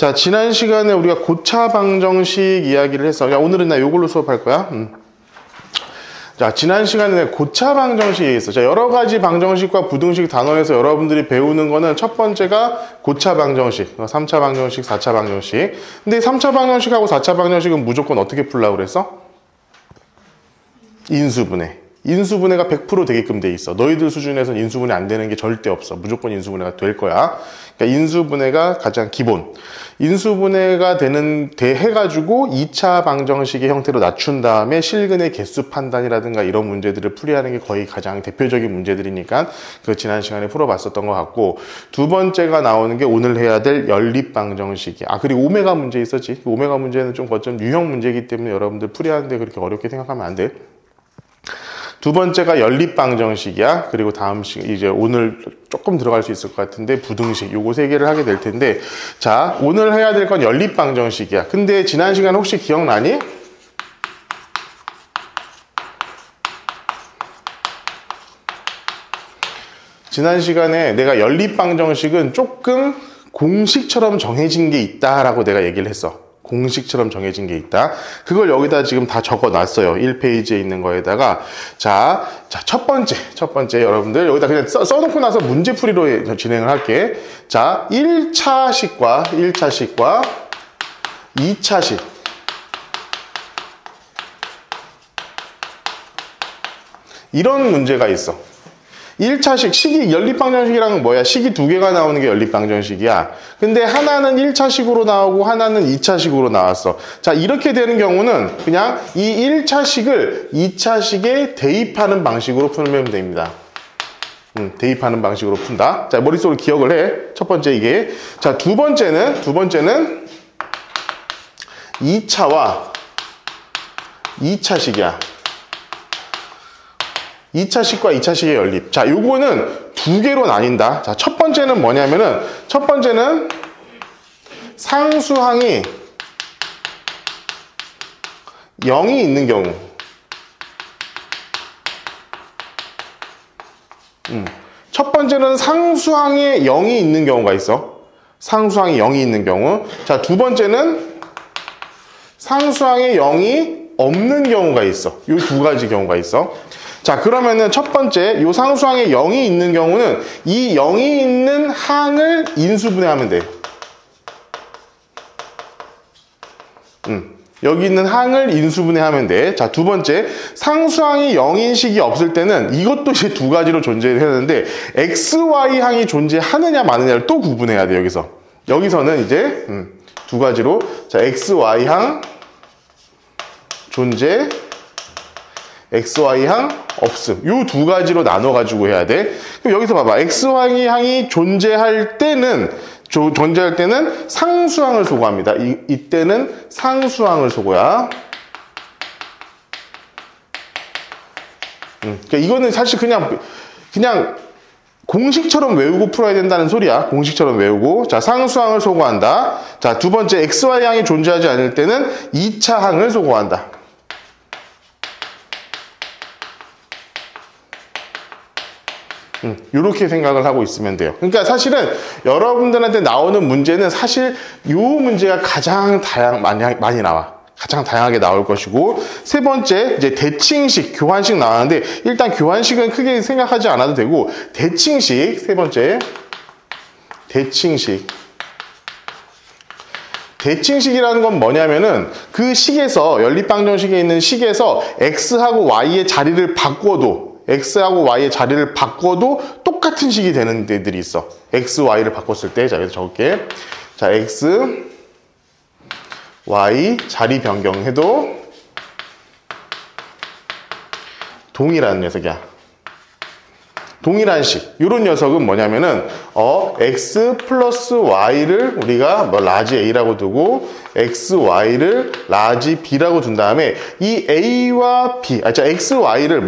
자, 지난 시간에 우리가 고차 방정식 이야기를 했어. 야, 오늘은 나 이걸로 수업할 거야. 자, 지난 시간에 고차 방정식 얘기했어. 자, 여러 가지 방정식과 부등식 단원에서 여러분들이 배우는 거는 첫 번째가 고차 방정식, 3차 방정식, 4차 방정식. 근데 3차 방정식하고 4차 방정식은 무조건 어떻게 풀라고 그랬어? 인수분해. 인수분해가 100% 되게끔 돼 있어. 너희들 수준에서는 인수분해 안 되는 게 절대 없어. 무조건 인수분해가 될 거야. 그러니까 인수분해가 가장 기본. 인수분해가 해가지고 2차 방정식의 형태로 낮춘 다음에 실근의 개수 판단이라든가 이런 문제들을 풀이하는 게 거의 가장 대표적인 문제들이니까 그 지난 시간에 풀어봤었던 것 같고, 두 번째가 나오는 게 오늘 해야 될 연립 방정식이야. 그리고 오메가 문제 있었지. 오메가 문제는 좀 거점 유형 문제이기 때문에 여러분들 풀이하는데 그렇게 어렵게 생각하면 안 돼. 두 번째가 연립 방정식이야. 그리고 다음 이제 오늘 조금 들어갈 수 있을 것 같은데 부등식, 요거 세 개를 하게 될 텐데, 자, 오늘 해야 될 건 연립 방정식이야. 근데 지난 시간 혹시 기억나니? 지난 시간에 내가 연립 방정식은 조금 공식처럼 정해진 게 있다라고 내가 얘기를 했어. 공식처럼 정해진 게 있다. 그걸 여기다 지금 다 적어놨어요. 1페이지에 있는 거에다가. 자, 첫 번째 여러분들 여기다 그냥 써놓고 나서 문제풀이로 진행을 할게. 자, 1차식과 2차식. 이런 문제가 있어. 1차식, 식이 연립방정식이랑 뭐야? 식이 두 개가 나오는 게 연립방정식이야. 근데 하나는 1차식으로 나오고 하나는 2차식으로 나왔어. 자, 이렇게 되는 경우는 그냥 이 1차식을 2차식에 대입하는 방식으로 풀면 됩니다. 대입하는 방식으로 푼다. 자, 머릿속으로 기억을 해. 첫 번째 이게. 자, 두 번째는 2차와 2차식이야. 2차식과 2차식의 연립. 자, 요거는 두 개로 나뉜다. 자, 첫 번째는 뭐냐면은, 첫 번째는 상수항이 0이 있는 경우. 첫 번째는 상수항에 0이 있는 경우가 있어. 상수항이 0이 있는 경우. 자, 두 번째는 상수항에 0이 없는 경우가 있어. 요 두 가지 경우가 있어. 자, 그러면은 첫 번째, 요 상수항에 0이 있는 경우는 이 0이 있는 항을 인수분해하면 돼. 여기 있는 항을 인수분해하면 돼. 자, 두 번째, 상수항이 0인 식이 없을 때는 이것도 이제 두 가지로 존재해야 되는데, XY 항이 존재하느냐 마느냐를 또 구분해야 돼, 여기서. 여기서는 이제, 두 가지로. 자, XY 항 존재, XY 항 없음. 요 두 가지로 나눠가지고 해야 돼. 그럼 여기서 봐봐. XY 항이 존재할 때는 상수항을 소거합니다. 이때는 상수항을 소거야. 그러니까 이거는 사실 그냥 공식처럼 외우고 풀어야 된다는 소리야. 공식처럼 외우고. 자, 상수항을 소거한다. 자, 두 번째, XY 항이 존재하지 않을 때는 2차 항을 소거한다. 이렇게 생각을 하고 있으면 돼요. 그러니까 사실은 여러분들한테 나오는 문제는 사실 이 문제가 가장 많이 나와. 가장 다양하게 나올 것이고, 세 번째, 이제 대칭식, 교환식 나왔는데, 일단 교환식은 크게 생각하지 않아도 되고, 대칭식, 세 번째, 대칭식이라는 건 뭐냐면은 그 식에서, 연립방정식에 있는 식에서 X하고 Y의 자리를 바꿔도 똑같은 식이 되는 데들이 있어. X, Y를 바꿨을 때. 자, 여기서 적을게. 자, X, Y 자리 변경해도 동일한 녀석이야. 동일한 식. 이런 녀석은 뭐냐면은, X 플러스 Y를 우리가 라지 A라고 두고, X, Y를 라지 B라고 둔 다음에, 이 A와 B, 자, X, Y를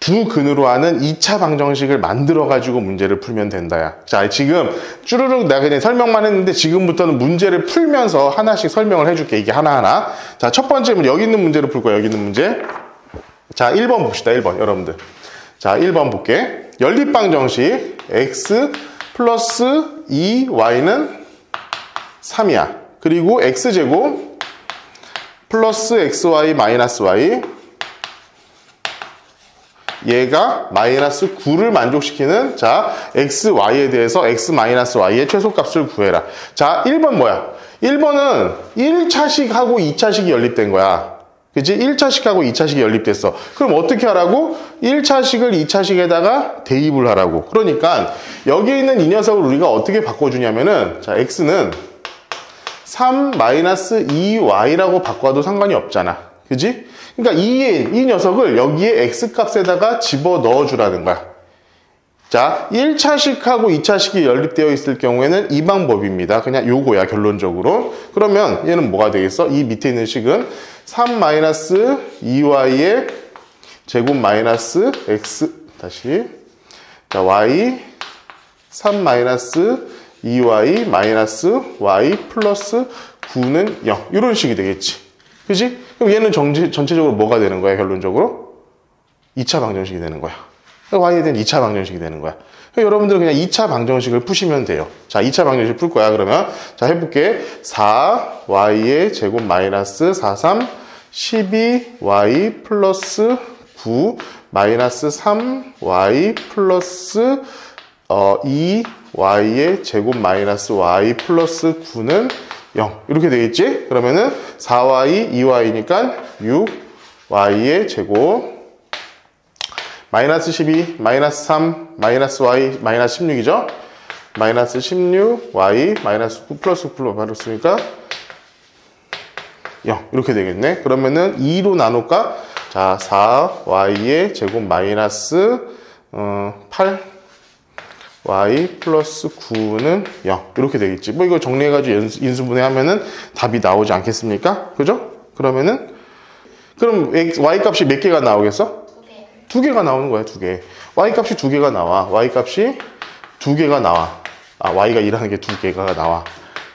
두 근으로 하는 2차 방정식을 만들어가지고 문제를 풀면 된다야. 자, 지금 쭈르륵 내가 그냥 설명만 했는데 지금부터는 문제를 풀면서 하나씩 설명을 해줄게. 이게 하나하나. 자, 첫 번째 문제, 여기 있는 문제를 풀 거야. 여기 있는 문제. 자, 1번 봅시다. 1번 여러분들. 자, 1번 볼게. 연립방정식 x 플러스 2y는 3이야. 그리고 x제곱 플러스 xy 마이너스 y, 얘가 마이너스 9를 만족시키는 자 xy에 대해서 x 마이너스 y의 최소값을 구해라. 자 1번 뭐야? 1번은 1차식하고 2차식이 연립된 거야. 그치? 1차식하고 2차식이 연립됐어. 그럼 어떻게 하라고? 1차식을 2차식에다가 대입을 하라고. 그러니까 여기 있는 이 녀석을 우리가 어떻게 바꿔주냐면은 자 x는 3-2y라고 바꿔도 상관이 없잖아. 그지? 그러니까 이 녀석을 여기에 x값에다가 집어넣어 주라는 거야. 자, 1차식하고 2차식이 연립되어 있을 경우에는 이 방법입니다. 그냥 요거야, 결론적으로. 그러면 얘는 뭐가 되겠어? 이 밑에 있는 식은 3-2y의 제곱 마이너스 x, 다시. 자, y, 3-2y 마이너스 y 플러스 9는 0. 이런 식이 되겠지. 그지? 그럼 얘는 전체적으로 뭐가 되는 거야, 결론적으로? 2차 방정식이 되는 거야. y에 대한 2차 방정식이 되는 거야. 여러분들은 그냥 2차 방정식을 푸시면 돼요. 자, 2차 방정식 풀 거야, 그러면. 자, 해볼게. 4y의 제곱 마이너스 43, 12y 플러스 9 마이너스 3y 플러스 2y의 제곱 마이너스 y 플러스 9는 0. 이렇게 되겠지? 그러면은 4y, 2y니까 6y의 제곱 마이너스 12, 마이너스 3, 마이너스 y, 마이너스 16이죠? 마이너스 16y, 마이너스 9 플러스 9로 바꿨으니까 0. 이렇게 되겠네. 그러면은 2로 나눌까? 자, 4y의 제곱 마이너스 8y 플러스 9는 0. 이렇게 되겠지. 뭐 이거 정리해가지고 인수분해하면은 답이 나오지 않겠습니까? 그죠? 그러면은 그럼 y 값이 몇 개가 나오겠어? 두 개가 나오는 거야, 두 개. y 값이 두 개가 나와. y 값이 두 개가 나와. 아, y가 일하는 게 두 개가 나와.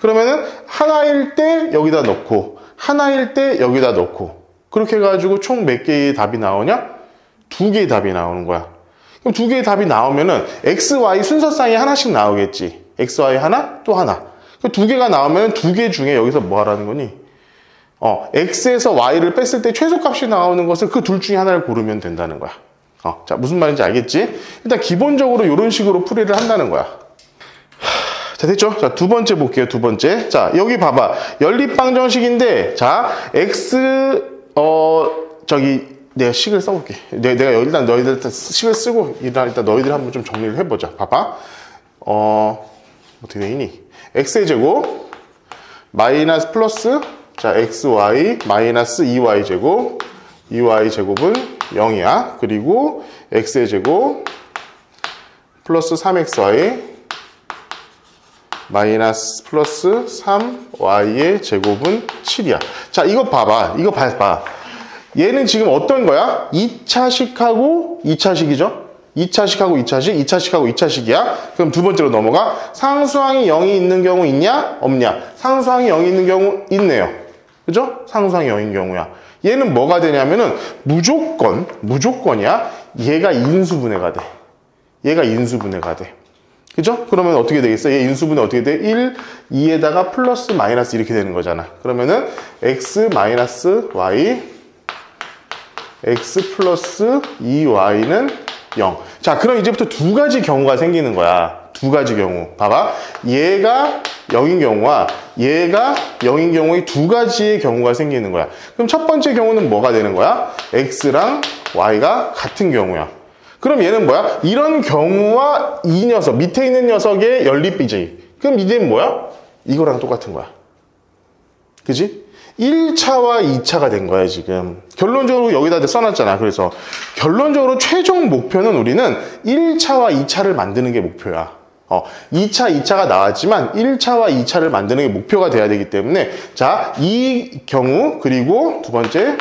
그러면은 하나일 때 여기다 넣고 하나일 때 여기다 넣고 그렇게 해가지고 총 몇 개의 답이 나오냐? 두 개의 답이 나오는 거야. 그럼 두 개의 답이 나오면은 x, y 순서상에 하나씩 나오겠지. x, y 하나, 또 하나. 두 개가 나오면 두 개 중에 여기서 뭐 하라는 거니? x에서 y를 뺐을 때 최소값이 나오는 것을 그 둘 중에 하나를 고르면 된다는 거야. 자, 무슨 말인지 알겠지? 일단 기본적으로 이런 식으로 풀이를 한다는 거야. 자, 됐죠? 자, 두 번째 볼게요, 두 번째. 자, 여기 봐봐. 연립방정식인데, 자, 내가 식을 써볼게. 내가 일단 너희들 식을 쓰고, 일단 너희들 한번 좀 정리를 해보자. 봐봐. 어떻게 되니? x의 제곱, 마이너스 플러스, 자, xy, 마이너스 2y 제곱, 2y 제곱은 0이야. 그리고 x의 제곱, 플러스 3xy, 마이너스 플러스 3y의 제곱은 7이야. 자, 이거 봐봐. 이거 봐봐. 얘는 지금 어떤 거야? 2차식하고 2차식이죠? 2차식하고 2차식, 2차식하고 2차식이야. 그럼 두 번째로 넘어가. 상수항이 0이 있는 경우 있냐? 없냐? 상수항이 0이 있는 경우 있네요. 그죠? 상수항이 0인 경우야. 얘는 뭐가 되냐면은 무조건이야. 얘가 인수분해가 돼. 얘가 인수분해가 돼. 그죠? 그러면 어떻게 되겠어? 얘 인수분해 어떻게 돼? 1, 2에다가 플러스 마이너스 이렇게 되는 거잖아. 그러면은 x 마이너스 y, x 플러스 2y는 0. 자, 그럼 이제부터 두 가지 경우가 생기는 거야. 두 가지 경우. 봐봐. 얘가 0인 경우와 얘가 0인 경우의 두 가지의 경우가 생기는 거야. 그럼 첫 번째 경우는 뭐가 되는 거야? x랑 y가 같은 경우야. 그럼 얘는 뭐야? 이런 경우와 이 녀석, 밑에 있는 녀석의 연립비지. 그럼 이제는 뭐야? 이거랑 똑같은 거야. 그지? 1차와 2차가 된 거야, 지금. 결론적으로 여기다 써놨잖아. 그래서 결론적으로 최종 목표는 우리는 1차와 2차를 만드는 게 목표야. 2차, 2차가 나왔지만 1차와 2차를 만드는 게 목표가 돼야 되기 때문에 자, 이 경우 그리고 두 번째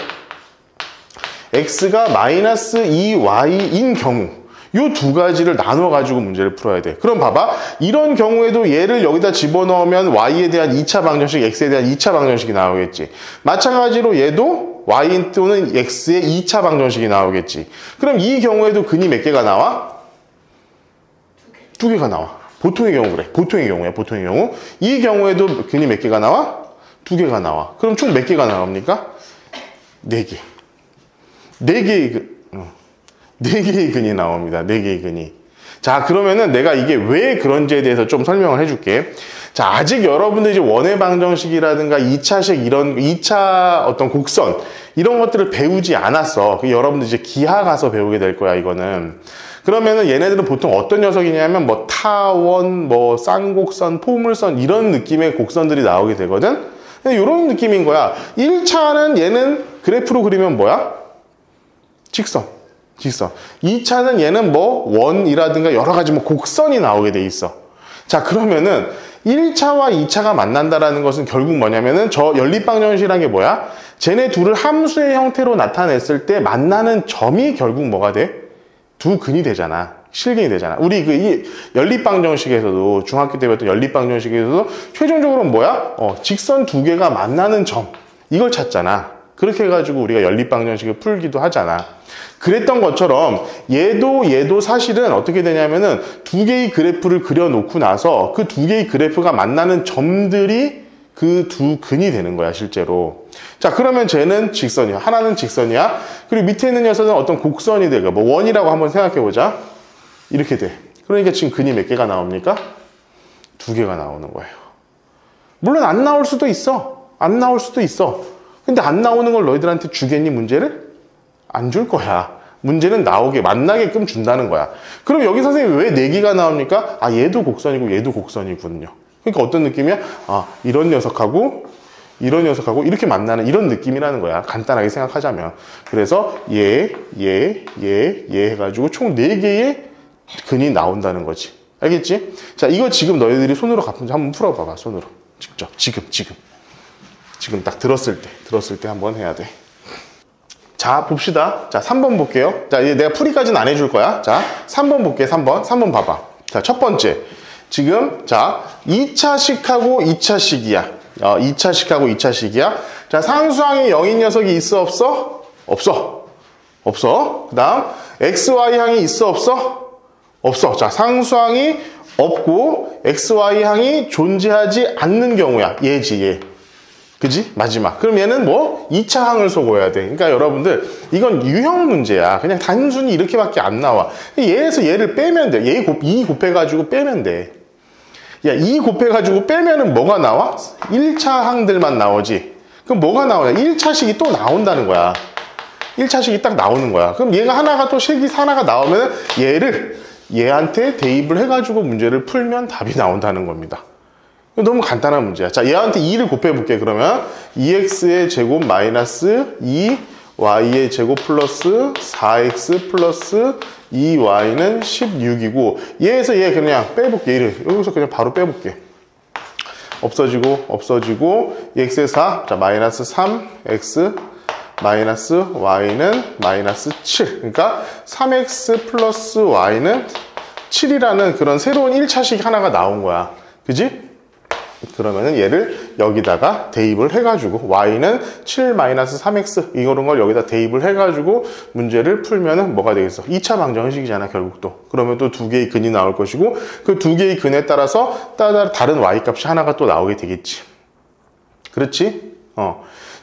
x가 마이너스 2y인 경우 이 두 가지를 나눠 가지고 문제를 풀어야 돼. 그럼 봐봐. 이런 경우에도 얘를 여기다 집어넣으면 y에 대한 2차 방정식, x에 대한 2차 방정식이 나오겠지. 마찬가지로 얘도 y 또는 x의 2차 방정식이 나오겠지. 그럼 이 경우에도 근이 몇 개가 나와? 두 개가 나와. 보통의 경우 그래. 보통의 경우야. 보통의 경우. 이 경우에도 근이 몇 개가 나와? 2개가 나와. 그럼 총 몇 개가 나옵니까? 4개. 4개의 근이 나옵니다. 4개의 근이. 자, 그러면은 내가 이게 왜 그런지에 대해서 좀 설명을 해줄게. 자, 아직 여러분들 이제 원의 방정식이라든가 2차식 이런 2차 어떤 곡선 이런 것들을 배우지 않았어. 여러분들 이제 기하 가서 배우게 될 거야, 이거는. 그러면은 얘네들은 보통 어떤 녀석이냐면 뭐 타원, 뭐 쌍곡선, 포물선 이런 느낌의 곡선들이 나오게 되거든. 이런 느낌인 거야. 1차는 얘는 그래프로 그리면 뭐야? 직선. 2차는 얘는 뭐 원이라든가 여러 가지 뭐 곡선이 나오게 돼 있어. 자, 그러면은 1차와 2차가 만난다라는 것은 결국 뭐냐면은 저 연립방정식이란 게 뭐야? 쟤네 둘을 함수의 형태로 나타냈을 때 만나는 점이 결국 뭐가 돼? 두 근이 되잖아. 실근이 되잖아. 우리 이 연립방정식에서도 중학교 때 배웠던 연립방정식에서도 최종적으로 뭐야? 직선 2개가 만나는 점. 이걸 찾잖아. 그렇게 해가지고 우리가 연립방정식을 풀기도 하잖아. 그랬던 것처럼 얘도 사실은 어떻게 되냐면은 2개의 그래프를 그려놓고 나서 그 2개의 그래프가 만나는 점들이 그 두 근이 되는 거야, 실제로. 자, 그러면 쟤는 직선이야. 하나는 직선이야. 그리고 밑에 있는 녀석은 어떤 곡선이 되고, 뭐 원이라고 한번 생각해보자. 이렇게 돼. 그러니까 지금 근이 몇 개가 나옵니까? 2개가 나오는 거예요. 물론 안 나올 수도 있어. 안 나올 수도 있어. 근데 안 나오는 걸 너희들한테 주겠니, 문제를? 안 줄 거야. 문제는 만나게끔 준다는 거야. 그럼 여기 선생님이 왜 4개가 나옵니까? 아, 얘도 곡선이고 얘도 곡선이군요. 그러니까 어떤 느낌이야? 아, 이런 녀석하고 이렇게 만나는 이런 느낌이라는 거야. 간단하게 생각하자면. 그래서 얘 해가지고 총 4개의 근이 나온다는 거지. 알겠지? 자, 이거 지금 너희들이 손으로 한번 풀어봐봐. 손으로. 직접. 지금 딱 들었을 때 한번 해야 돼. 자, 봅시다. 자, 3번 볼게요. 자, 이제 내가 풀이까지는 안 해줄 거야. 자, 3번 볼게. 3번 봐봐. 자, 첫 번째. 지금, 자, 2차식하고 2차식이야. 2차식하고 2차식이야. 자, 상수항이 0인 녀석이 있어, 없어? 없어. 그 다음, XY항이 있어, 없어? 자, 상수항이 없고, XY항이 존재하지 않는 경우야. 얘지. 그지? 마지막. 그럼 얘는 뭐? 2차항을 소거해야 돼. 그러니까 여러분들, 이건 유형 문제야. 그냥 단순히 이렇게밖에 안 나와. 얘에서 얘를 빼면 돼. 2 곱해가지고 빼면 돼. 야, 2 곱해가지고 빼면은 뭐가 나와? 1차항들만 나오지. 그럼 뭐가 나오냐? 1차식이 또 나온다는 거야. 1차식이 딱 나오는 거야. 그럼 얘가 하나가 또 식이 하나가 나오면은 얘한테 대입을 해가지고 문제를 풀면 답이 나온다는 겁니다. 너무 간단한 문제야. 자, 얘한테 2를 곱해볼게. 그러면 2x의 제곱 마이너스 2y의 제곱 플러스 4x 플러스 2y는 16이고 얘에서 얘 그냥 빼볼게. 얘를 여기서 그냥 바로 빼볼게. 없어지고 x의 4, 자, 마이너스 3x 마이너스 y는 마이너스 7. 그러니까 3x 플러스 y는 7이라는 그런 새로운 1차식 하나가 나온 거야. 그지? 그러면은 얘를 여기다가 대입을 해가지고 y는 7-3x 이런 걸 여기다 대입을 해가지고 문제를 풀면은 뭐가 되겠어? 2차 방정식이잖아, 결국 또. 그러면 또 2개의 근이 나올 것이고 그 2개의 근에 따라서 다른 y값이 하나가 또 나오게 되겠지. 그렇지?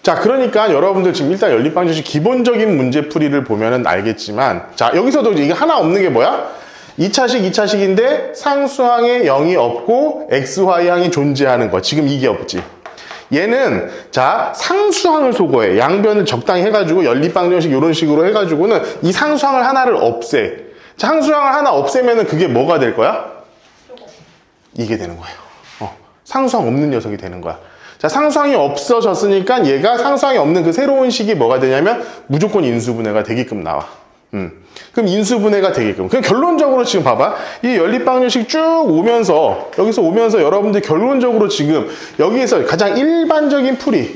자, 그러니까 여러분들 지금 일단 연립방정식 기본적인 문제풀이를 보면은 알겠지만, 자, 여기서도 이게 하나 없는 게 뭐야? 2차식인데 상수항에 0이 없고 XY항이 존재하는 거. 지금 이게 없지. 얘는 자, 상수항을 소거해. 양변을 적당히 해가지고 연립방정식 이런 식으로 해가지고는 이 상수항을 하나를 없애. 자, 상수항을 하나 없애면은 그게 뭐가 될 거야? 이게 되는 거예요. 상수항 없는 녀석이 되는 거야. 자, 상수항이 없어졌으니까 얘가 상수항이 없는 그 새로운 식이 뭐가 되냐면 무조건 인수분해가 되게끔 나와. 그럼 인수분해가 되게끔. 그럼 결론적으로 지금 봐봐. 이 연립방정식 쭉 오면서, 여기서 오면서 여러분들 결론적으로 지금 여기에서 가장 일반적인 풀이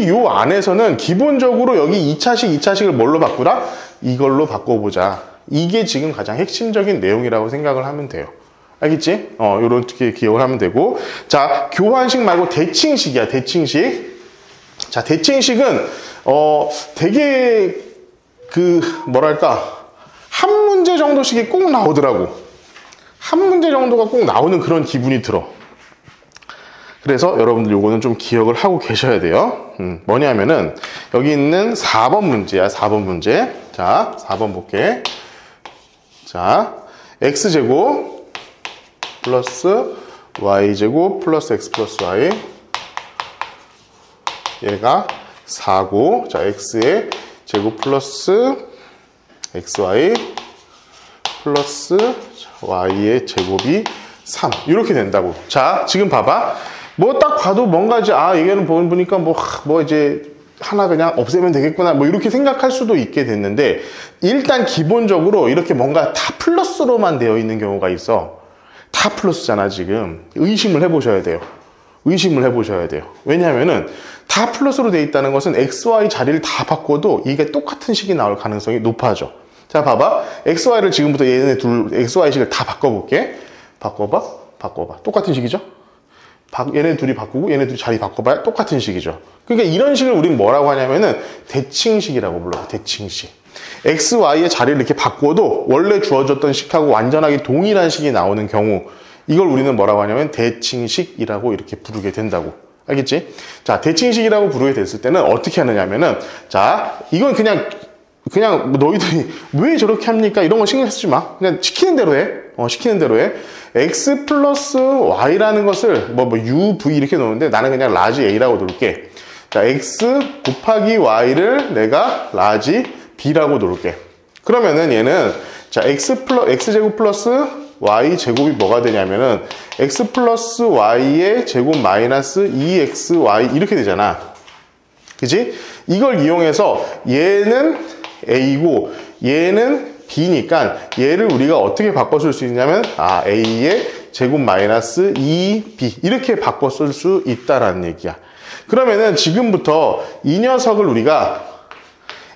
요 안에서는 기본적으로 여기 2차식을 뭘로 바꾸라? 이걸로 바꿔보자. 이게 지금 가장 핵심적인 내용이라고 생각을 하면 돼요. 알겠지? 요렇게 기억을 하면 되고. 자, 교환식 말고 대칭식이야, 대칭식. 자, 대칭식은, 되게, 뭐랄까, 한 문제 정도씩이 꼭 나오더라고. 한 문제 정도가 꼭 나오는 그런 기분이 들어. 그래서 여러분들 요거는 좀 기억을 하고 계셔야 돼요. 뭐냐면은 여기 있는 4번 문제야. 4번 문제. 자, 4번 볼게. 자, x제곱 플러스 y제곱 플러스 x 플러스 y, 얘가 4고, 자, x의 제곱 플러스 xy 플러스 y의 제곱이 3 이렇게 된다고. 자, 지금 봐봐. 뭐 딱 봐도 뭔가 이제 얘는 보니까 뭐 이제 하나 그냥 없애면 되겠구나 뭐 이렇게 생각할 수도 있게 됐는데, 일단 기본적으로 이렇게 뭔가 다 플러스로만 되어 있는 경우가 있어. 다 플러스잖아. 지금 의심을 해보셔야 돼요. 의심을 해보셔야 돼요. 왜냐하면은 다 플러스로 되어 있다는 것은 xy 자리를 다 바꿔도 이게 똑같은 식이 나올 가능성이 높아져. 자, 봐봐. xy를 지금부터 얘네 둘 xy식을 다 바꿔볼게. 바꿔봐. 똑같은 식이죠? 얘네 둘이 바꾸고 얘네 둘이 자리 바꿔봐야 똑같은 식이죠. 그러니까 이런 식을 우린 뭐라고 하냐면은 대칭식이라고 불러요. 대칭식. xy의 자리를 이렇게 바꿔도 원래 주어졌던 식하고 완전하게 동일한 식이 나오는 경우, 이걸 우리는 뭐라고 하냐면 대칭식이라고 이렇게 부르게 된다고. 알겠지? 자, 대칭식이라고 부르게 됐을 때는 어떻게 하느냐면은, 자, 이건 그냥 너희들이 왜 저렇게 합니까? 이런 거 신경 쓰지 마. 그냥 시키는 대로 해. 시키는 대로 해. x 플러스 y라는 것을 u, v 이렇게 놓는데 나는 그냥 라지 a라고 놓을게. 자, x 곱하기 y를 내가 라지 b라고 놓을게. 그러면은 얘는, 자, x제곱 플러스 y제곱이 뭐가 되냐면은 x 플러스 y의 제곱 마이너스 2xy 이렇게 되잖아. 그치? 이걸 이용해서 얘는 a고 얘는 b니까 얘를 우리가 어떻게 바꿔 쓸 수 있냐면 a의 제곱 마이너스 2b 이렇게 바꿔 쓸 수 있다라는 얘기야. 그러면은 지금부터 이 녀석을 우리가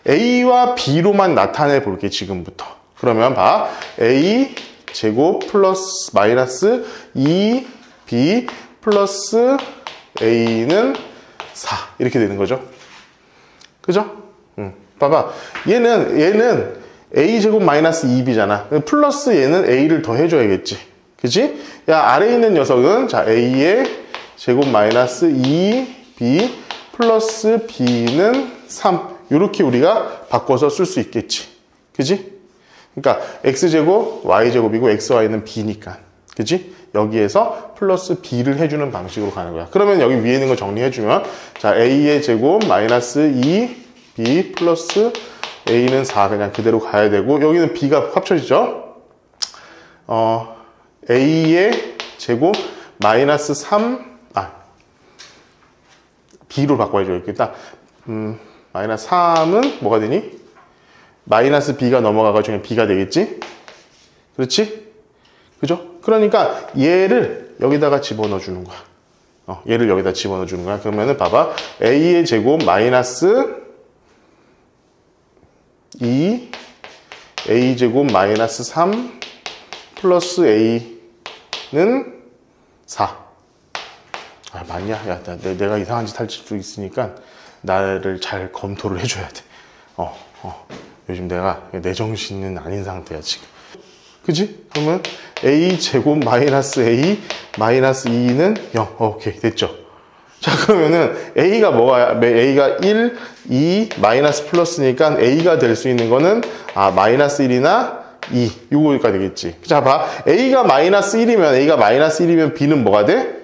a와 b로만 나타내 볼게. 지금부터. 그러면 봐. a 제곱 플러스 마이너스 2b 플러스 a는 4 이렇게 되는 거죠. 그죠? 봐봐. 얘는 a 제곱 마이너스 2b잖아. 플러스 얘는 a를 더 해줘야겠지. 그치? 야, 아래에 있는 녀석은, 자, a의 제곱 마이너스 2b 플러스 b는 3. 이렇게 우리가 바꿔서 쓸 수 있겠지. 그치? 그러니까 x제곱 y제곱이고 xy는 b니까. 그치? 여기에서 플러스 b를 해주는 방식으로 가는 거야. 그러면 여기 위에 있는 거 정리해주면, 자, a의 제곱 마이너스 2b 플러스 a는 4 그냥 그대로 가야 되고, 여기는 b가 합쳐지죠? a의 제곱 마이너스 3, b로 바꿔야죠. 이렇게 딱, 마이너스 3은 뭐가 되니? 마이너스 b가 넘어가가지고 그냥 b가 되겠지? 그렇지? 그죠? 그러니까 얘를 여기다가 집어넣어 주는 거야. 얘를 여기다 집어넣어 주는 거야. 그러면은 봐봐. a의 제곱 마이너스 2 a제곱 마이너스 3 플러스 a는 4. 맞냐? 야, 내가 이상한 짓 할 수도 있으니까 나를 잘 검토를 해줘야 돼. 요즘 내가 내 정신은 아닌 상태야 지금. 그치? 그러면 a 제곱 마이너스 a 마이너스 2는 0. 오케이, 됐죠? 자, 그러면은 a가 뭐가, a가 1, 2, 마이너스 플러스니까 a가 될 수 있는 거는 마이너스 1이나 2 요거가 되겠지. 자, 봐. a가 마이너스 1이면 b는 뭐가 돼?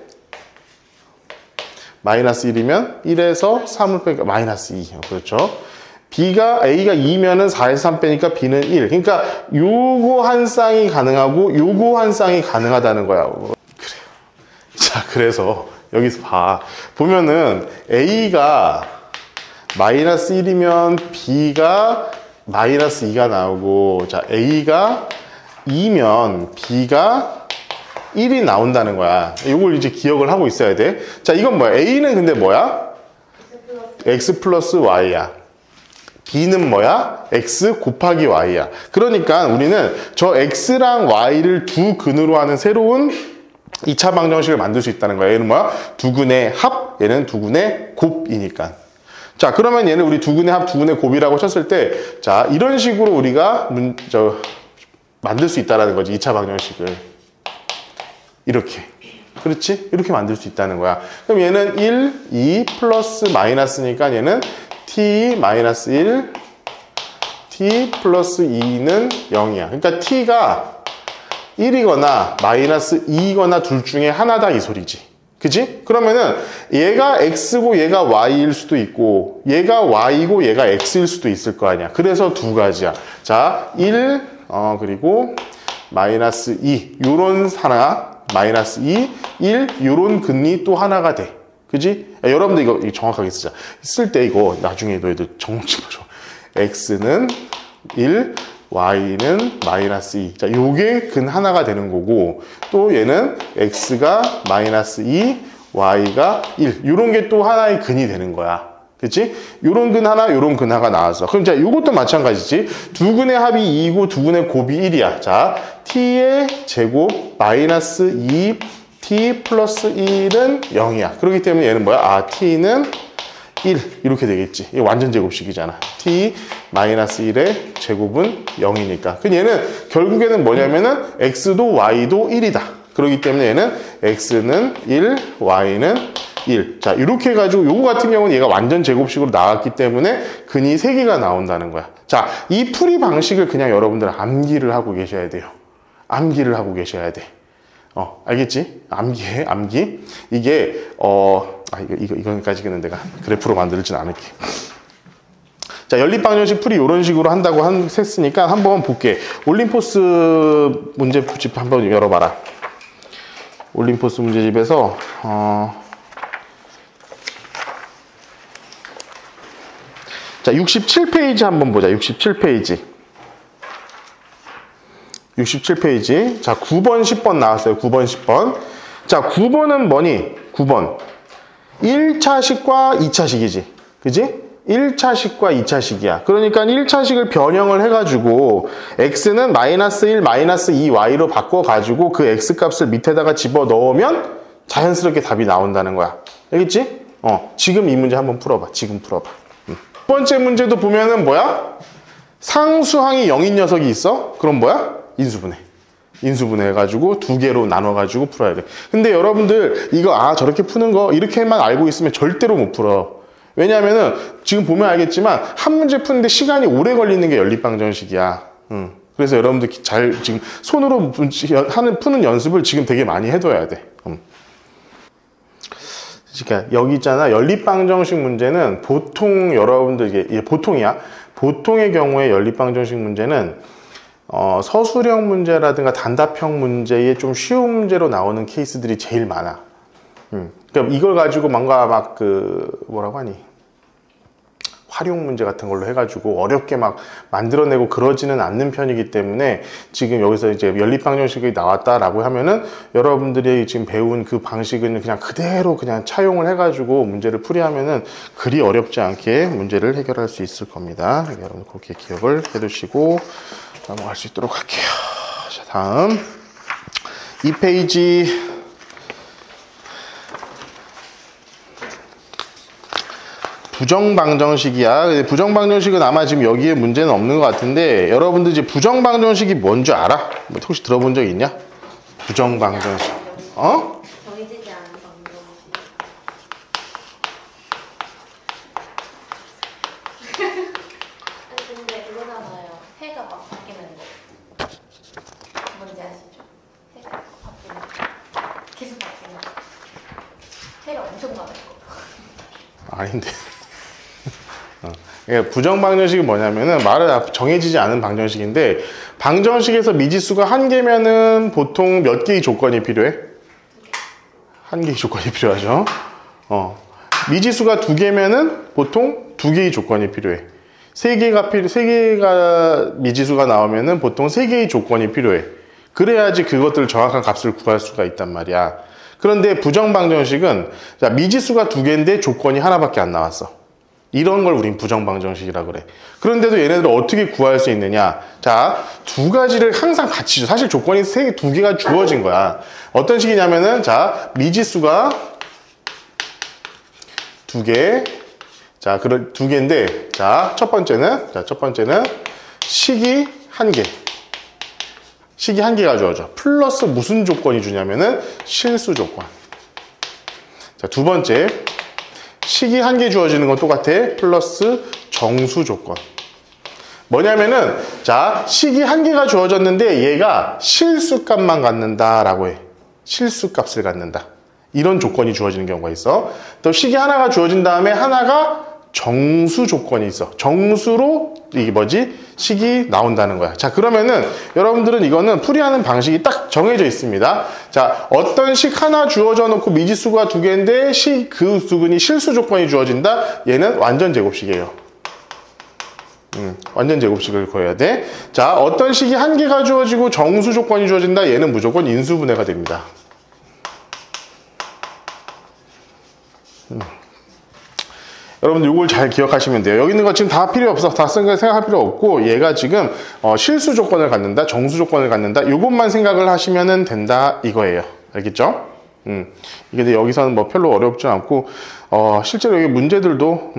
마이너스 1이면 1에서 3을 빼니까 마이너스 2. 그렇죠? a가 2면은 4에서 3 빼니까 b는 1. 그러니까 요거 한 쌍이 가능하고 요거 한 쌍이 가능하다는 거야. 그래요. 자, 그래서 여기서 보면은 a가 마이너스 1이면 b가 마이너스 2가 나오고, 자, a가 2면 b가 1이 나온다는 거야. 이걸 이제 기억을 하고 있어야 돼. 자, 이건 뭐야? a는 근데 뭐야? x 플러스 y야. b는 뭐야? x 곱하기 y야. 그러니까 우리는 저 x랑 y를 두 근으로 하는 새로운 2차 방정식을 만들 수 있다는 거야. 얘는 뭐야? 두근의 합, 얘는 두근의 곱이니까. 자, 그러면 얘는 우리 두근의 합, 두근의 곱이라고 쳤을 때, 자, 이런 식으로 우리가 만들 수 있다는 거지. 2차 방정식을. 이렇게. 그렇지? 이렇게 만들 수 있다는 거야. 그럼 얘는 1, 2 플러스 마이너스니까 얘는 t 마이너스 1, t 플러스 2는 0이야. 그러니까 t가 1이거나 마이너스 2이거나 둘 중에 하나다 이 소리지. 그치? 그러면은 얘가 x고 얘가 y일 수도 있고 얘가 y고 얘가 x일 수도 있을 거 아니야. 그래서 두 가지야. 자, 1 그리고 마이너스 2 요런 하나 마이너스 2, 1 요런 근이 또 하나가 돼. 그지? 야, 여러분들 이거 정확하게 쓰자. 쓸 때 이거 나중에 너희들 정치 봐줘. x는 1, y는 마이너스 2. 자, 요게 근 하나가 되는 거고, 또 얘는 x가 마이너스 2, y가 1. 요런 게 또 하나의 근이 되는 거야. 그치? 요런 근 하나, 요런 근 하나가 나왔어. 그럼 자, 요것도 마찬가지지. 두 근의 합이 2이고 두 근의 곱이 1이야. 자, t의 제곱 마이너스 2, t 플러스 1은 0이야. 그렇기 때문에 얘는 뭐야? 아, t는 1 이렇게 되겠지. 이게 완전 제곱식이잖아. t 마이너스 1의 제곱은 0이니까. 그럼 얘는 결국에는 뭐냐면은 x도 y도 1이다. 그렇기 때문에 얘는 x는 1, y는 1. 자, 이렇게 해가지고 요거 같은 경우는 얘가 완전 제곱식으로 나왔기 때문에 근이 3개가 나온다는 거야. 자, 이 풀이 방식을 그냥 여러분들 암기를 하고 계셔야 돼요. 암기를 하고 계셔야 돼. 알겠지? 암기해, 암기. 이게, 이거까지는 내가 그래프로 만들진 않을게. 자, 연립방정식 풀이 이런 식으로 한다고 했으니까 한번 볼게. 올림포스 문제집 한번 열어봐라. 올림포스 문제집에서, 자, 67페이지 한번 보자. 67페이지. 67페이지. 자, 9번, 10번 나왔어요. 9번, 10번. 자, 9번은 뭐니? 9번. 1차식과 2차식이지. 그지? 1차식과 2차식이야. 그러니까 1차식을 변형을 해가지고 x는 마이너스 1, 마이너스 2y로 바꿔가지고 그 x값을 밑에다가 집어넣으면 자연스럽게 답이 나온다는 거야. 알겠지? 지금 이 문제 한번 풀어봐. 지금 풀어봐. 두 번째 문제도 보면은 뭐야? 상수항이 0인 녀석이 있어? 그럼 뭐야? 인수분해. 인수분해 해가지고 두 개로 나눠가지고 풀어야 돼. 근데 여러분들 이거 저렇게 푸는 거 이렇게만 알고 있으면 절대로 못 풀어. 왜냐면은 지금 보면 알겠지만 한 문제 푸는데 시간이 오래 걸리는 게 연립방정식이야. 그래서 여러분들 잘 지금 손으로 푸는 연습을 지금 되게 많이 해둬야 돼. 그러니까 여기 있잖아. 연립방정식 문제는 보통 여러분들 이게 보통이야. 보통의 경우에 연립방정식 문제는 서술형 문제라든가 단답형 문제에 좀 쉬운 문제로 나오는 케이스들이 제일 많아. 그러니까 이걸 가지고 뭔가 뭐라고 하니? 활용 문제 같은 걸로 해가지고 어렵게 막 만들어내고 그러지는 않는 편이기 때문에 지금 여기서 이제 연립방정식이 나왔다라고 하면은 여러분들이 지금 배운 그 방식은 그냥 그대로 그냥 차용을 해가지고 문제를 풀이하면은 그리 어렵지 않게 문제를 해결할 수 있을 겁니다. 여러분 그렇게 기억을 해두시고 넘어갈 수 있도록 할게요. 자, 다음 2페이지 부정방정식이야. 부정방정식은 아마 지금 여기에 문제는 없는 것 같은데 여러분들 이제 부정방정식이 뭔 줄 알아? 뭐 혹시 들어본 적 있냐? 부정방정식. 정해지지 않은 방정식. 아니 근데 그거잖아요. 해가 막 바뀌는 거. 뭔지 아시죠? 해가 바뀌는 거. 계속 바뀌는 거. 해가 엄청 많을 거. 아닌데. 부정방정식이 뭐냐면은 말은 정해지지 않은 방정식인데 방정식에서 미지수가 한 개면은 보통 몇 개의 조건이 필요해? 한 개의 조건이 필요하죠. 미지수가 두 개면은 보통 두 개의 조건이 필요해. 세 개가 미지수가 나오면은 보통 세 개의 조건이 필요해. 그래야지 그것들 정확한 값을 구할 수가 있단 말이야. 그런데 부정방정식은 미지수가 두 개인데 조건이 하나밖에 안 나왔어. 이런 걸 우린 부정방정식이라고 그래. 그런데도 얘네들을 어떻게 구할 수 있느냐? 자, 두 가지를 항상 같이 줘. 사실 조건이 두 개가 주어진 거야. 어떤 식이냐면은 자, 미지수가 두 개. 자, 두 개인데 첫 번째는 식이 한 개. 식이 한 개가 주어져. 플러스 무슨 조건이 주냐면은 실수 조건. 자, 두 번째. 식이 한 개 주어지는 건 똑같아. 플러스 정수 조건. 뭐냐면은, 자, 식이 한 개가 주어졌는데 얘가 실수값만 갖는다라고 해. 실수값을 갖는다. 이런 조건이 주어지는 경우가 있어. 또 식이 하나가 주어진 다음에 하나가 정수 조건이 있어. 정수로 이게 뭐지? 식이 나온다는 거야. 자, 그러면은 여러분들은 이거는 풀이하는 방식이 딱 정해져 있습니다. 자, 어떤 식 하나 주어져 놓고 미지수가 두 개인데 그 수근이 실수 조건이 주어진다. 얘는 완전 제곱식이에요. 완전 제곱식을 구해야 돼. 자, 어떤 식이 한 개가 주어지고 정수 조건이 주어진다. 얘는 무조건 인수분해가 됩니다. 여러분들 이걸 잘 기억하시면 돼요. 여기 있는 거 지금 다 필요 없어. 다 쓴 거 생각할 필요 없고 얘가 지금 실수 조건을 갖는다. 정수 조건을 갖는다. 이것만 생각을 하시면 된다 이거예요. 알겠죠? 이게 근데 여기서는 뭐 별로 어렵지 않고 실제로 여기 문제들도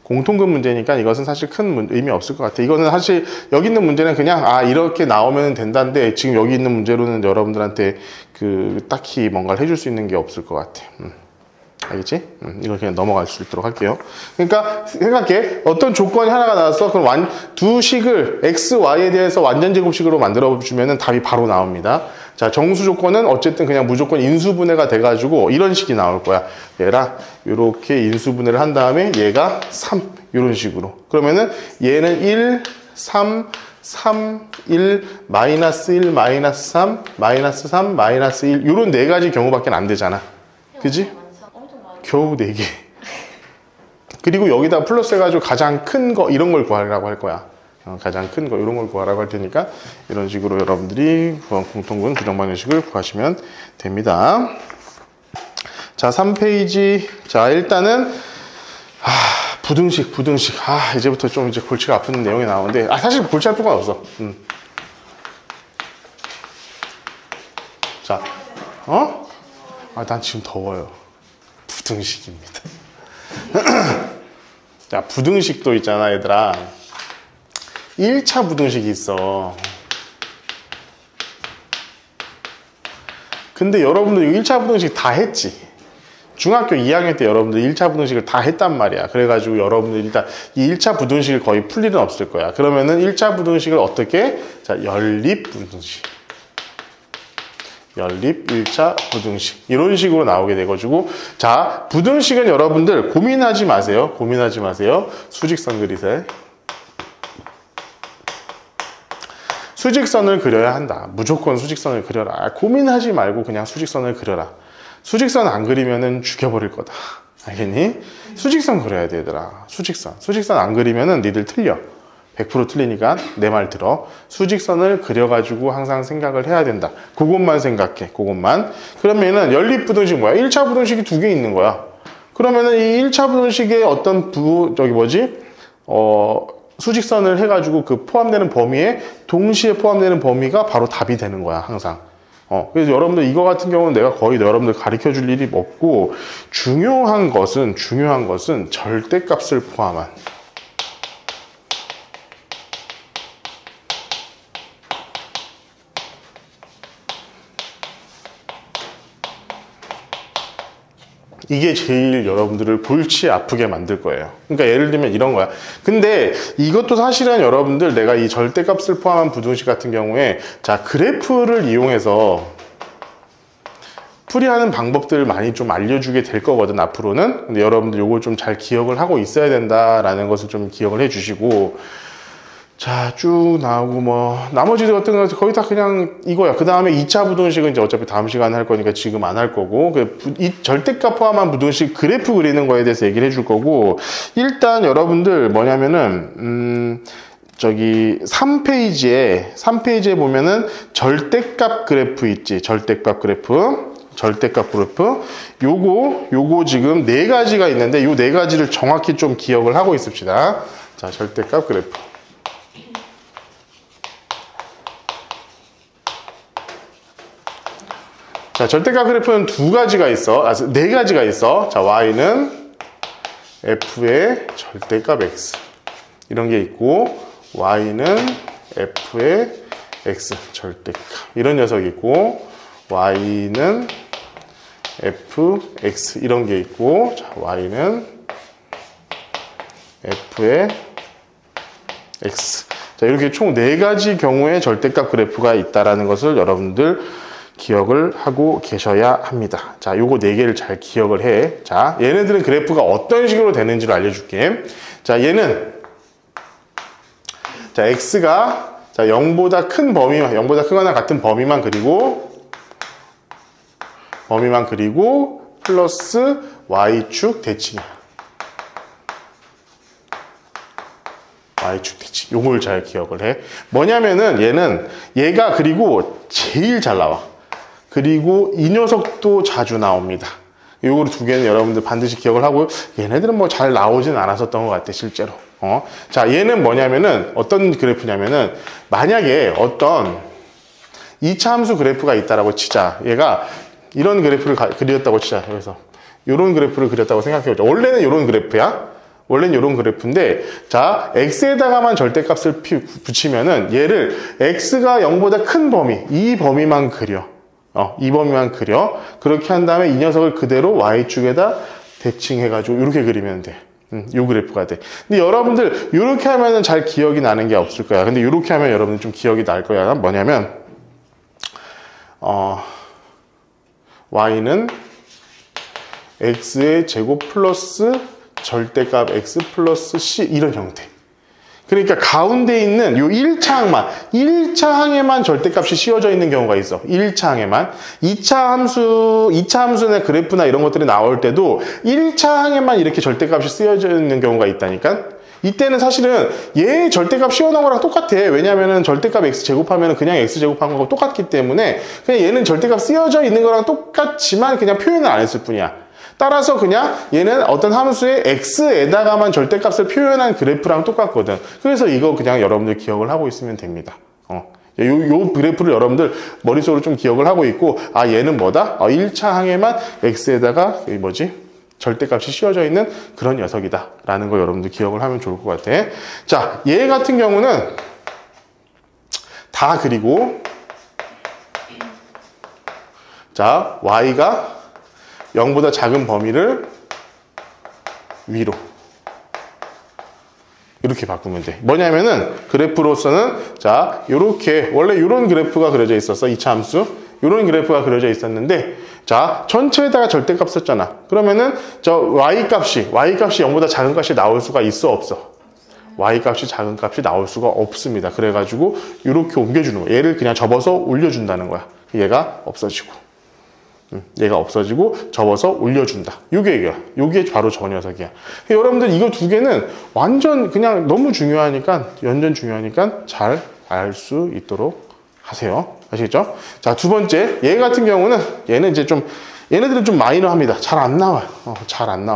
공통금 문제니까 이것은 사실 큰 의미 없을 것 같아. 이거는 사실 여기 있는 문제는 그냥 이렇게 나오면 된다는데 지금 여기 있는 문제로는 여러분들한테 딱히 뭔가를 해줄 수 있는 게 없을 것 같아. 알겠지? 이걸 그냥 넘어갈 수 있도록 할게요. 그러니까 생각해. 어떤 조건이 하나가 나왔어. 그럼 두 식을 x, y에 대해서 완전 제곱식으로 만들어 주면은 답이 바로 나옵니다. 자, 정수 조건은 어쨌든 그냥 무조건 인수분해가 돼가지고 이런 식이 나올 거야. 얘라 이렇게 인수분해를 한 다음에 얘가 3 이런 식으로. 그러면은 얘는 1, 3, 3, 1, 마이너스 1, 마이너스 3, 마이너스 3, 마이너스 1 이런 네 가지 경우밖에 안 되잖아. 그지? 겨우 4개. 그리고 여기다 플러스 해가지고 가장 큰 거 이런 걸 구하라고 할 거야. 가장 큰 거 이런 걸 구하라고 할 테니까 이런 식으로 여러분들이 공통분 부정방정식을 구하시면 됩니다. 자, 3페이지. 자, 일단은 부등식. 이제부터 좀 이제 골치가 아픈 내용이 나오는데 사실 골치 아플 건 없어. 자, 난 지금 더워요. 부등식입니다. 자, 부등식도 있잖아, 얘들아. 1차 부등식이 있어. 근데 여러분들 1차 부등식 다 했지. 중학교 2학년 때 여러분들 1차 부등식을 다 했단 말이야. 그래가지고 여러분들 일단 이 1차 부등식을 거의 풀 일은 없을 거야. 그러면은 1차 부등식을 어떻게? 자, 연립 부등식. 연립 1차 부등식 이런 식으로 나오게 돼가지고 자, 부등식은 여러분들 고민하지 마세요. 수직선 그리세요. 수직선을 그려야 한다. 무조건 수직선을 그려라. 고민하지 말고 그냥 수직선을 그려라. 수직선 안 그리면은 죽여버릴 거다. 알겠니? 수직선 그려야 돼, 얘들아. 수직선 안 그리면은 니들 틀려. 100% 틀리니까 내 말 들어. 수직선을 그려가지고 항상 생각을 해야 된다. 그것만 생각해. 그것만. 그러면은 연립부등식 뭐야? 1차 부등식이 2개 있는 거야. 그러면은 이 1차 부등식에 어떤 수직선을 해가지고 그 포함되는 범위에 동시에 포함되는 범위가 바로 답이 되는 거야. 항상. 그래서 여러분들 이거 같은 경우는 내가 거의 여러분들 가르쳐 줄 일이 없고 중요한 것은 절대값을 포함한 이게 제일 여러분들을 골치 아프게 만들 거예요. 그러니까 예를 들면 이런 거야. 근데 이것도 사실은 여러분들 내가 이 절대값을 포함한 부등식 같은 경우에 자, 그래프를 이용해서 풀이하는 방법들을 많이 좀 알려주게 될 거거든, 앞으로는. 근데 여러분들 이걸 좀 잘 기억을 하고 있어야 된다라는 것을 좀 기억을 해주시고 자, 쭉 나오고 나머지 같은 거 거의 다 그냥 이거야. 그 다음에 2차 부등식은 이제 어차피 다음 시간에 할 거니까 지금 안 할 거고, 이 절대값 포함한 부등식 그래프 그리는 거에 대해서 얘기를 해줄 거고, 일단 여러분들 뭐냐면은, 3페이지에 보면은 절대값 그래프 있지. 절대값 그래프. 요거 지금 4가지가 있는데, 요 4가지를 정확히 좀 기억을 하고 있읍시다. 자, 절대값 그래프. 자, 절대값 그래프는 2가지가 있어. 4가지가 있어. 자, y는 f의 절대값 x. 이런 게 있고, y는 f의 x 절대값 이런 녀석이 있고 y는 fx 이런 게 있고 자, y는 f의 x 자, 이렇게 총 4가지 경우의 절대값 그래프가 있다라는 것을 여러분들 기억을 하고 계셔야 합니다. 자, 요거 4개를 잘 기억을 해. 자, 얘네들은 그래프가 어떤 식으로 되는지를 알려줄게. 자, 얘는 자, x가 자, 0보다 큰 범위만 0보다 크거나 같은 범위만 그리고 플러스 y축 대칭이야. y축 대칭. 요걸 잘 기억을 해. 뭐냐면은 얘가 그리고 제일 잘 나와. 그리고 이 녀석도 자주 나옵니다. 요거 2개는 여러분들 반드시 기억을 하고 얘네들은 뭐 잘 나오진 않았었던 것 같아 실제로. 자, 얘는 뭐냐면은 어떤 그래프냐면은 만약에 어떤 2차 함수 그래프가 있다라고 치자. 얘가 이런 그래프를 그렸다고 치자. 그래서 이런 그래프를 그렸다고 생각해보자. 원래는 이런 그래프야. 원래는 이런 그래프인데 자, x에다가만 절대값을 붙이면은 얘를 x가 0보다 큰 범위, 이 범위만 그려. 이 범위만 그려. 그렇게 한 다음에 이 녀석을 그대로 y축에다 대칭해가지고 이렇게 그리면 돼. 요 그래프가 돼. 근데 여러분들 이렇게 하면은 잘 기억이 나는 게 없을 거야. 근데 이렇게 하면 여러분들 좀 기억이 날 거야. 뭐냐면 y는 x의 제곱 플러스 절대값 x 플러스 c 이런 형태. 그러니까 가운데 있는 요 1차 항만 1차 항에만 절대값이 씌워져 있는 경우가 있어. 1차 항에만. 2차 함수나 그래프나 이런 것들이 나올 때도 1차 항에만 이렇게 절대값이 쓰여져 있는 경우가 있다니까. 이때는 사실은 얘 절대값 씌워놓은 거랑 똑같아. 왜냐면은 절대값 x 제곱하면 그냥 x 제곱한 거하고 똑같기 때문에 그냥 얘는 절대값 쓰여져 있는 거랑 똑같지만 그냥 표현을 안 했을 뿐이야. 따라서 그냥 얘는 어떤 함수의 x에다가만 절대값을 표현한 그래프랑 똑같거든. 그래서 이거 그냥 여러분들 기억을 하고 있으면 됩니다. 요 그래프를 여러분들 머릿속으로 좀 기억을 하고 있고 아 얘는 뭐다? 1차 항에만 x에다가 절대값이 씌워져 있는 그런 녀석이다 라는 거 여러분들 기억을 하면 좋을 것 같아. 자, 얘 같은 경우는 다 그리고 자, y가 0보다 작은 범위를 위로 이렇게 바꾸면 돼. 뭐냐면은 그래프로서는 자, 요렇게 원래 요런 그래프가 그려져 있었어. 2차 함수. 요런 그래프가 그려져 있었는데 자, 전체에다가 절대값 썼잖아. 그러면은 저 y값이 0보다 작은 값이 나올 수가 있어 없어? y값이 작은 값이 나올 수가 없습니다. 그래가지고 요렇게 옮겨주는 거야. 얘를 그냥 접어서 올려준다는 거야. 얘가 없어지고 접어서 올려준다. 요게 바로 저 녀석이야. 여러분들 이거 2개는 완전 그냥 너무 중요하니까 잘 알 수 있도록 하세요. 아시겠죠? 자, 2번째. 얘 같은 경우는 얘네들은 좀 마이너합니다. 잘 안 나와요. 잘 안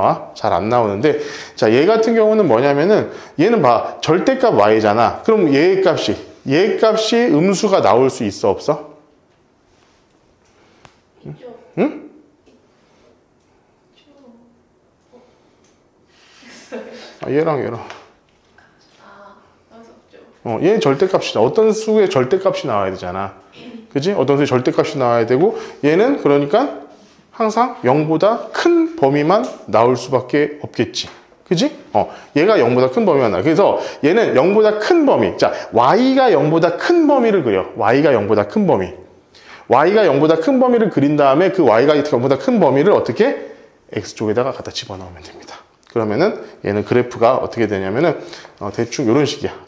나오는데 자, 얘 같은 경우는 뭐냐면은 얘는 봐. 절대값 y잖아. 그럼 얘 값이 음수가 나올 수 있어 없어? 응? 얘랑 얘는 절대값이다. 어떤 수의 절대값이 나와야 되잖아. 그지? 어떤 수의 절대값이 나와야 되고 얘는 그러니까 항상 0보다 큰 범위만 나올 수밖에 없겠지. 그지? 얘가 0보다 큰 범위만 나와. 그래서 얘는 0보다 큰 범위. 자, y가 0보다 큰 범위를 그려. y가 0보다 큰 범위. y가 0보다 큰 범위를 그린 다음에 그 y가 0보다 큰 범위를 어떻게? x쪽에다가 갖다 집어넣으면 됩니다. 그러면은 얘는 그래프가 어떻게 되냐면은 대충 이런 식이야.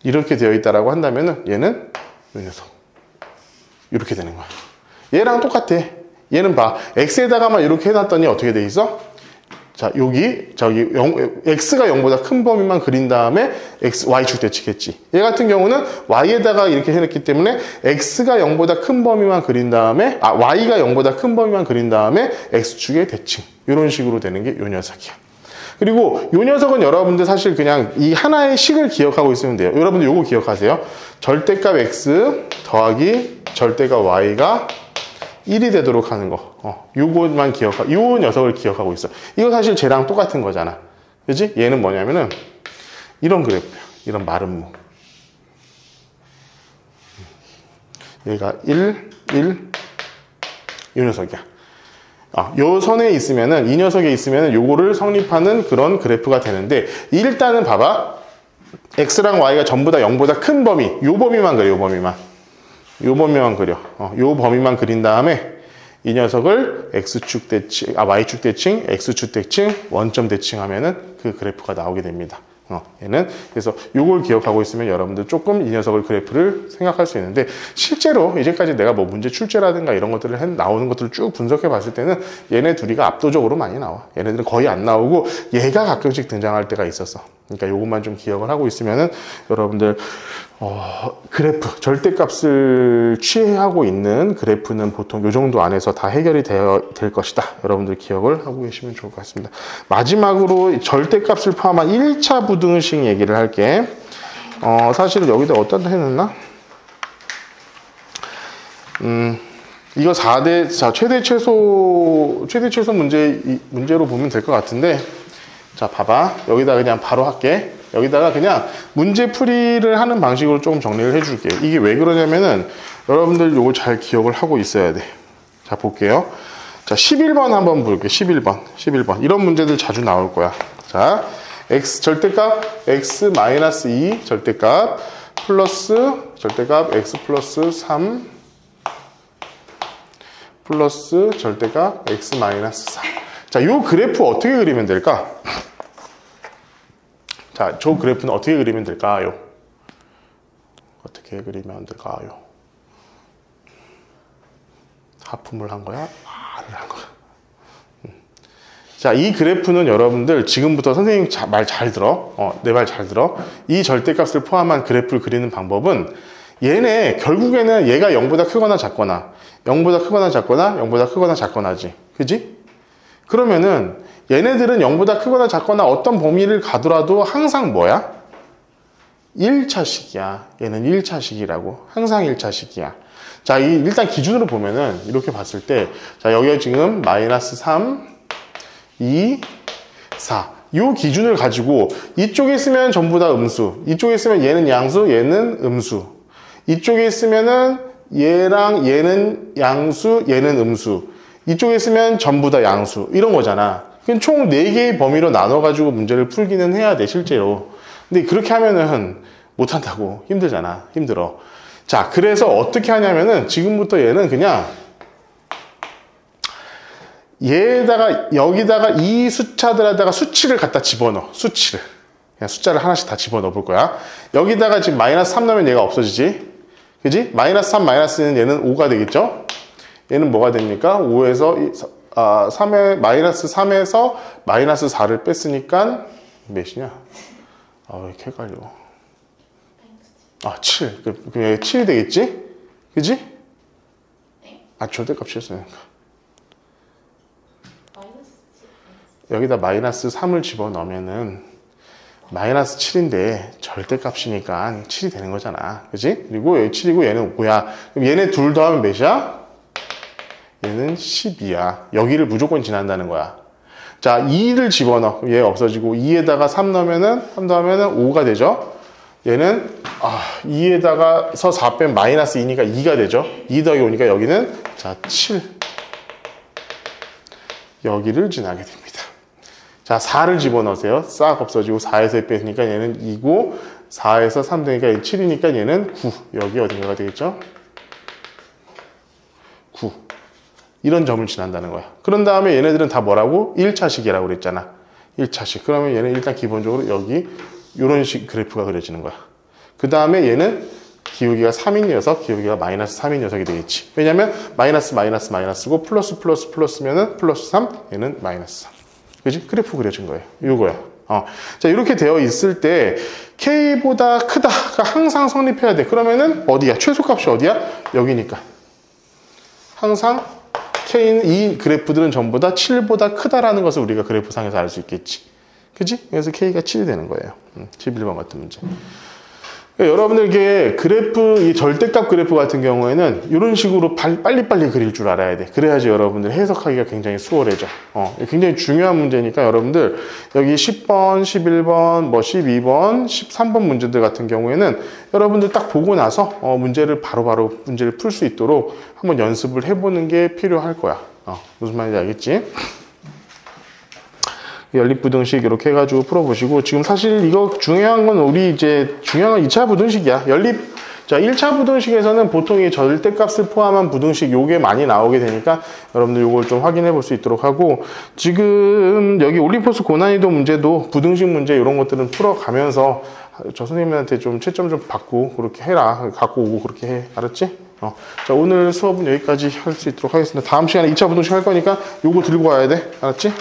이렇게 되어 있다라고 한다면은 얘는 이 녀석 이렇게 되는 거야. 얘랑 똑같아. 얘는 봐. x에다가만 이렇게 해놨더니 어떻게 돼 있어? 자, x가 0보다 큰 범위만 그린 다음에 y축 대칭했지. 얘 같은 경우는 y에다가 이렇게 해놨기 때문에 x가 0보다 큰 범위만 그린 다음에 y가 0보다 큰 범위만 그린 다음에 x축의 대칭. 이런 식으로 되는 게 요 녀석이야. 그리고 요 녀석은 여러분들 사실 그냥 이 하나의 식을 기억하고 있으면 돼요. 여러분들 요거 기억하세요. 절대값 x 더하기 절대값 y가 1이 되도록 하는 거. 요것만 요 녀석을 기억하고 있어. 이거 사실 쟤랑 똑같은 거잖아. 그지? 얘는 뭐냐면은 이런 그래프야. 이런 마름모. 얘가 1, 1, 이 녀석이야. 요 선에 있으면은, 이 녀석에 있으면은 요거를 성립하는 그런 그래프가 되는데, 일단은 봐봐. x랑 y가 전부 다 0보다 큰 범위, 요 범위만 그려, 요 범위만. 요 범위만 그려. 요 범위만 그린 다음에, 이 녀석을 x축 대칭, y축 대칭, x축 대칭, 원점 대칭하면은 그 그래프가 나오게 됩니다. 얘는 그래서 요걸 기억하고 있으면 여러분들 조금 이 녀석을 그래프를 생각할 수 있는데, 실제로 이제까지 내가 뭐 문제 출제라든가 이런 것들을 나오는 것들을 쭉 분석해 봤을 때는 얘네 둘이가 압도적으로 많이 나와. 얘네들은 거의 안 나오고 얘가 가끔씩 등장할 때가 있었어. 그러니까 요것만 좀 기억을 하고 있으면은 여러분들 그래프, 절대값을 취하고 있는 그래프는 보통 요 정도 안에서 다 해결이 될 것이다. 여러분들 기억을 하고 계시면 좋을 것 같습니다. 마지막으로 절대값을 포함한 1차 부등식 얘기를 할게. 사실은 여기다 어디다 해놨나? 이거 4대, 자, 최대 최소 문제로 보면 될 것 같은데, 자, 봐봐. 여기다 그냥 바로 할게. 여기다가 그냥 문제 풀이를 하는 방식으로 조금 정리를 해줄게. 이게 왜 그러냐면은 여러분들 요거 잘 기억을 하고 있어야 돼. 자, 볼게요. 자, 11번 한번 볼게요. 11번. 이런 문제들 자주 나올 거야. 자, 절대값 x-2 절대값 플러스 절대값 x 플러스 3 플러스 절대값 x-4. 자, 요 그래프 어떻게 그리면 될까? 자, 저 그래프는 어떻게 그리면 될까요? 어떻게 그리면 될까요? 하품을 한 거야? 말을 한 거야? 자, 이 그래프는 여러분들 지금부터 선생님 말 잘 들어. 내 말 잘 들어. 이 절대값을 포함한 그래프를 그리는 방법은 얘네 결국에는 얘가 0보다 크거나 작거나 0보다 크거나 작거나 0보다 크거나 작거나지. 그지? 그러면은 얘네들은 0보다 크거나 작거나 어떤 범위를 가더라도 항상 뭐야? 1차식이야. 얘는 1차식이라고. 항상 1차식이야. 자, 일단 기준으로 보면은 이렇게 봤을 때, 자, 여기가 지금 -3, 2, 4. 이 기준을 가지고 이쪽에 있으면 전부 다 음수, 이쪽에 있으면 얘는 양수, 얘는 음수. 이쪽에 있으면은 얘랑 얘는 양수, 얘는 음수. 이쪽에 있으면 전부 다 양수. 이런 거잖아. 총 4개의 범위로 나눠가지고 문제를 풀기는 해야 돼, 실제로. 근데 그렇게 하면은 못한다고. 힘들잖아. 힘들어. 자, 그래서 어떻게 하냐면은 지금부터 얘는 그냥 얘에다가 여기다가 이 숫자들에다가 수치를 갖다 집어넣어. 수치를. 그냥 숫자를 하나씩 다 집어넣어 볼 거야. 여기다가 지금 -3 넣으면 얘가 없어지지. 그지? -3, 마이너스는 얘는 5가 되겠죠? 얘는 뭐가 됩니까? 5에서 3에서 -4를 뺐으니까 몇이냐? 왜 이렇게 헷갈려. 7. 그럼 얘 7이 되겠지? 그지? 절대값이었으니까. 여기다 -3을 집어넣으면은 -7인데 절대값이니까 7이 되는 거잖아. 그지? 그리고 여기 7이고 얘는 5야. 그럼 얘네 둘 더하면 몇이야? 얘는 12야. 여기를 무조건 지난다는 거야. 자, 2를 집어넣어. 얘 없어지고 2에다가 3 넣으면은 3 더하면은 5가 되죠. 얘는 2에다가서 4 빼면 -2니까 2가 되죠. 2 더하기 5니까 여기는 자, 7. 여기를 지나게 됩니다. 자, 4를 집어넣으세요. 싹 없어지고 4에서 2 빼니까 얘는 2고 4에서 3 되니까 7이니까 얘는 9. 여기 어딘가가 되겠죠? 9. 이런 점을 지난다는 거야. 그런 다음에 얘네들은 다 뭐라고? 1차식이라고 그랬잖아. 1차식. 그러면 얘는 일단 기본적으로 여기 이런 식 그래프가 그려지는 거야. 그 다음에 얘는 기울기가 3인 녀석, 기울기가 -3인 녀석이 되겠지. 왜냐면 마이너스고 플러스면은 +3, 얘는 -3. 그지? 그래프 그려진 거예요. 이거야. 자, 이렇게 되어 있을 때 K보다 크다가 항상 성립해야 돼. 그러면은 어디야? 최소값이 어디야? 여기니까. 항상 K는 이 그래프들은 전부 다 7보다 크다라는 것을 우리가 그래프상에서 알 수 있겠지. 그지? 그래서 K가 7이 되는 거예요. 11번 같은 문제. 그러니까 여러분들께 그래프, 이 절대값 그래프 같은 경우에는 이런 식으로 빨리빨리 그릴 줄 알아야 돼. 그래야지 여러분들 해석하기가 굉장히 수월해져. 굉장히 중요한 문제니까 여러분들 여기 10번, 11번, 뭐 12번, 13번 문제들 같은 경우에는 여러분들 딱 보고 나서 문제를 바로바로 문제를 풀 수 있도록 한번 연습을 해보는 게 필요할 거야. 무슨 말인지 알겠지? 연립부등식 이렇게 해가지고 풀어보시고, 지금 사실 이거 중요한 건 우리 이제 중요한 건 2차 부등식이야. 자, 1차 부등식에서는 보통 이 절대값을 포함한 부등식 요게 많이 나오게 되니까 여러분들 요걸 좀 확인해 볼 수 있도록 하고, 지금 여기 올림포스 고난이도 문제도 부등식 문제 이런 것들은 풀어가면서 저 선생님한테 좀 채점 좀 받고 그렇게 해라. 갖고 오고 그렇게 해. 알았지? 자, 오늘 수업은 여기까지 할 수 있도록 하겠습니다. 다음 시간에 2차 부등식 할 거니까 요거 들고 와야 돼. 알았지?